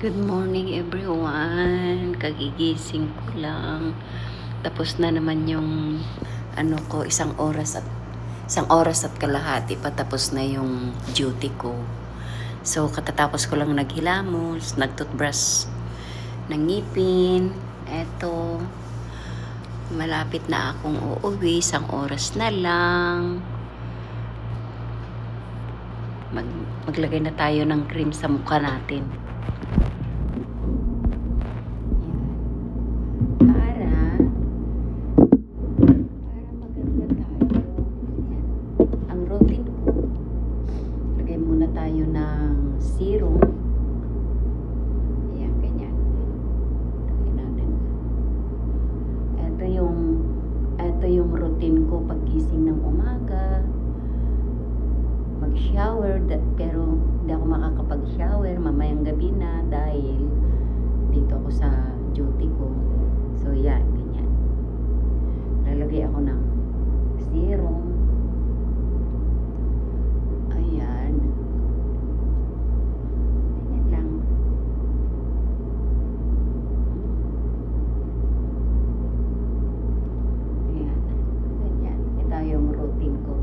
Good morning everyone. Kagigising ko lang. Tapos na naman yung isang oras at kalahati patapos na yung duty ko. So katatapos ko lang naghilamos, nagtoothbrush ng ngipin. Eto, malapit na akong uuwi, isang oras na lang. Maglagay na tayo ng cream sa mukha natin. Tayo ng serum. Ayan, ganyan. Ito yung routine ko paggising ng umaga. Mag-shower, pero hindi ako makakapag-shower mamayang gabi na dahil dito ako sa duty ko. So, yan, ganyan. Lalagay ako ng serum. Yung routine ko.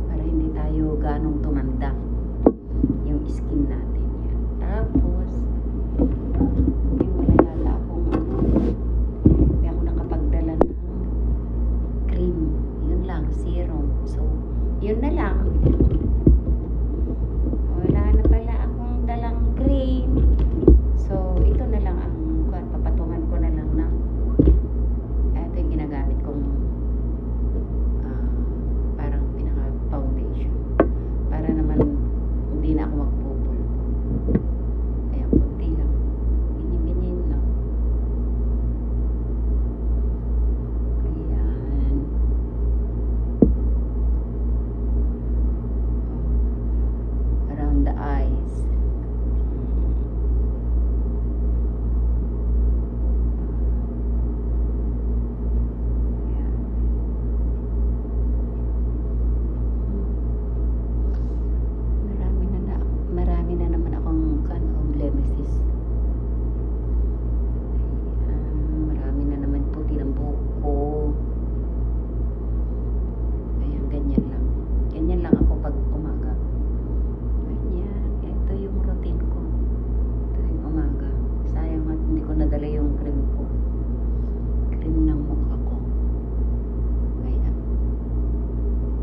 Para hindi tayo ganong tumanda yung skin natin. Yan. Tapos, yung wala akong hindi ako nakapagdala ng cream. Yun lang, serum. So, yun na lang.